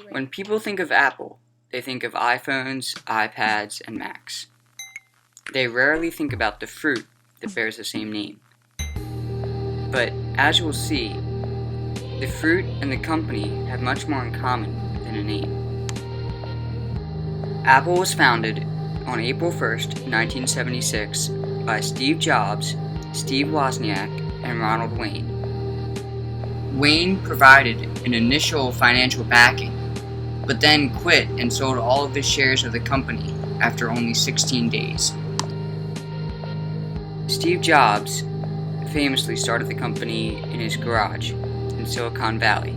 When people think of Apple, they think of iPhones, iPads, and Macs. They rarely think about the fruit that bears the same name. But as you will see, the fruit and the company have much more in common than a name. Apple was founded on April 1st, 1976 by Steve Jobs, Steve Wozniak, and Ronald Wayne. Wayne provided an initial financial backing, but then quit and sold all of his shares of the company after only 16 days. Steve Jobs famously started the company in his garage in Silicon Valley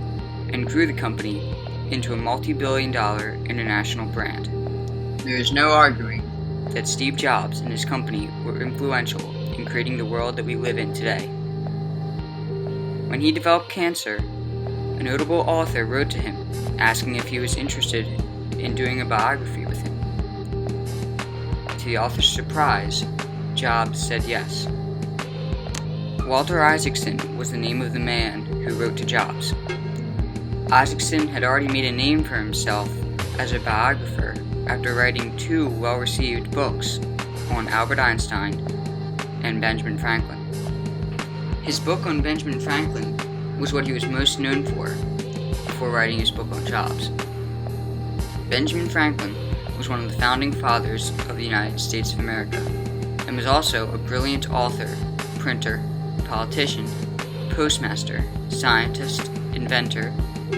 and grew the company into a multi-billion-dollar international brand. There is no arguing that Steve Jobs and his company were influential in creating the world that we live in today. When he developed cancer, a notable author wrote to him asking if he was interested in doing a biography with him. To the author's surprise, Jobs said yes. Walter Isaacson was the name of the man who wrote to Jobs. Isaacson had already made a name for himself as a biographer after writing two well-received books on Albert Einstein and Benjamin Franklin. His book on Benjamin Franklin was what he was most known for before writing his book on Jobs. Benjamin Franklin was one of the founding fathers of the United States of America and was also a brilliant author, printer, politician, postmaster, scientist, inventor,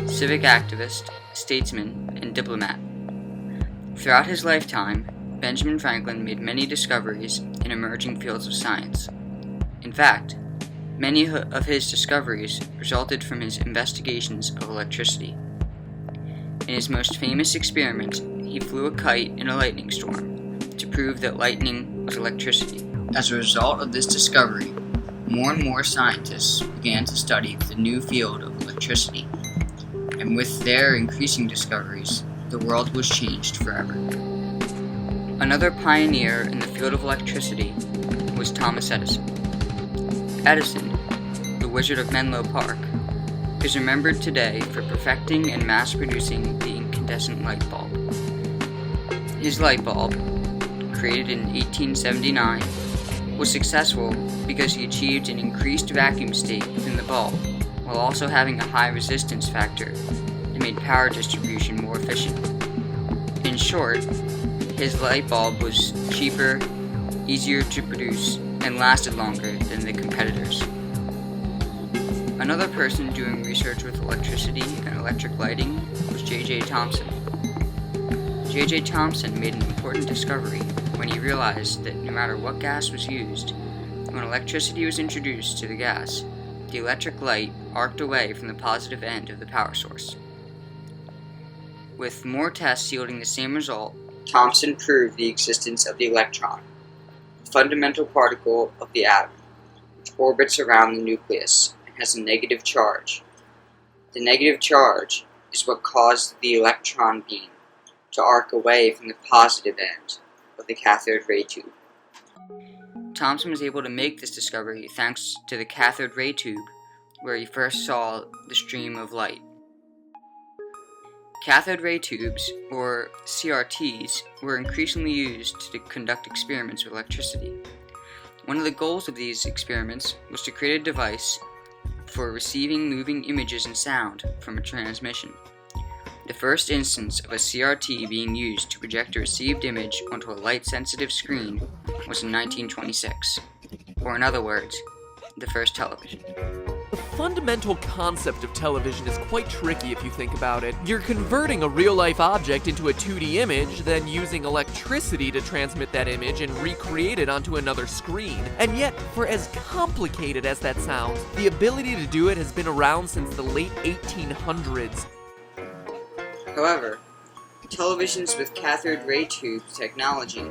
civic activist, statesman, and diplomat. Throughout his lifetime, Benjamin Franklin made many discoveries in emerging fields of science. In fact, many of his discoveries resulted from his investigations of electricity. In his most famous experiment, he flew a kite in a lightning storm to prove that lightning was electricity. As a result of this discovery, more and more scientists began to study the new field of electricity, and with their increasing discoveries, the world was changed forever. Another pioneer in the field of electricity was Thomas Edison. Edison, the Wizard of Menlo Park, is remembered today for perfecting and mass-producing the incandescent light bulb. His light bulb, created in 1879, was successful because he achieved an increased vacuum state within the bulb, while also having a high resistance factor that made power distribution more efficient. In short, his light bulb was cheaper, easier to produce, and lasted longer than the competitors. Another person doing research with electricity and electric lighting was J.J. Thomson. J.J. Thomson made an important discovery when he realized that no matter what gas was used, when electricity was introduced to the gas, the electric light arced away from the positive end of the power source. With more tests yielding the same result, Thomson proved the existence of the electron, a fundamental particle of the atom, which orbits around the nucleus and has a negative charge. The negative charge is what caused the electron beam to arc away from the positive end of the cathode ray tube. Thomson was able to make this discovery thanks to the cathode ray tube, where he first saw the stream of light. Cathode ray tubes, or CRTs, were increasingly used to conduct experiments with electricity. One of the goals of these experiments was to create a device for receiving moving images and sound from a transmission. The first instance of a CRT being used to project a received image onto a light-sensitive screen was in 1926, or in other words, the first television. The fundamental concept of television is quite tricky if you think about it. You're converting a real-life object into a 2D image, then using electricity to transmit that image and recreate it onto another screen. And yet, for as complicated as that sounds, the ability to do it has been around since the late 1800s. However, televisions with cathode ray tube technology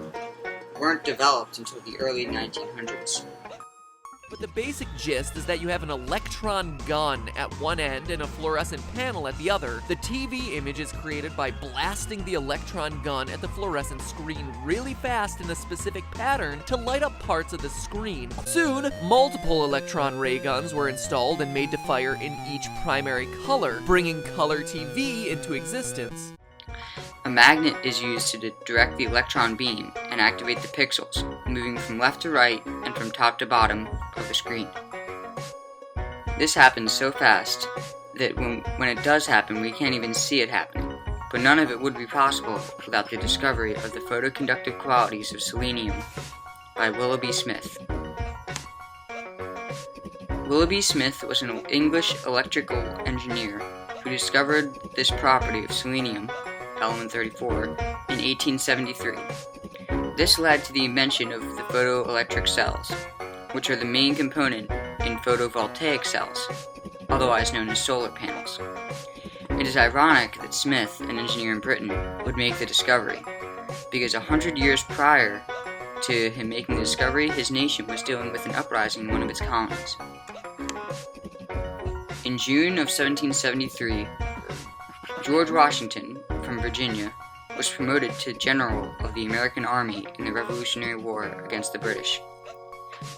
weren't developed until the early 1900s. But the basic gist is that you have an electron gun at one end and a fluorescent panel at the other. The TV image is created by blasting the electron gun at the fluorescent screen really fast in a specific pattern to light up parts of the screen. Soon, multiple electron ray guns were installed and made to fire in each primary color, bringing color TV into existence. A magnet is used to direct the electron beam and activate the pixels, moving from left to right and from top to bottom of the screen. This happens so fast that when it does happen, we can't even see it happening. But none of it would be possible without the discovery of the photoconductive qualities of selenium by Willoughby Smith. Willoughby Smith was an English electrical engineer who discovered this property of selenium, element 34, in 1873. This led to the invention of the photoelectric cells, which are the main component in photovoltaic cells, otherwise known as solar panels. It is ironic that Smith, an engineer in Britain, would make the discovery, because 100 years prior to him making the discovery, his nation was dealing with an uprising in one of its colonies. In June of 1773, George Washington, from Virginia, was promoted to General of the American Army in the Revolutionary War against the British.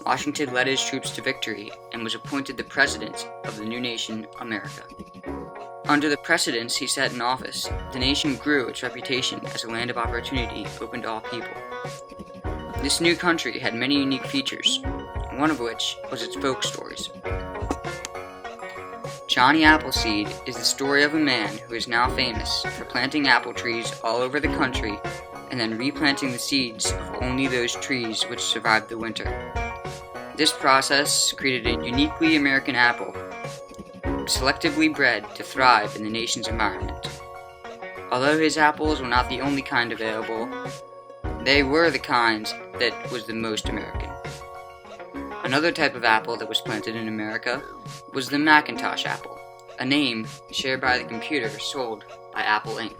Washington led his troops to victory and was appointed the President of the new nation, America. Under the precedents he set in office, the nation grew its reputation as a land of opportunity open to all people. This new country had many unique features, one of which was its folk stories. Johnny Appleseed is the story of a man who is now famous for planting apple trees all over the country and then replanting the seeds of only those trees which survived the winter. This process created a uniquely American apple, selectively bred to thrive in the nation's environment. Although his apples were not the only kind available, they were the kind that was the most American. Another type of apple that was planted in America was the Macintosh apple, a name shared by the computer sold by Apple Inc.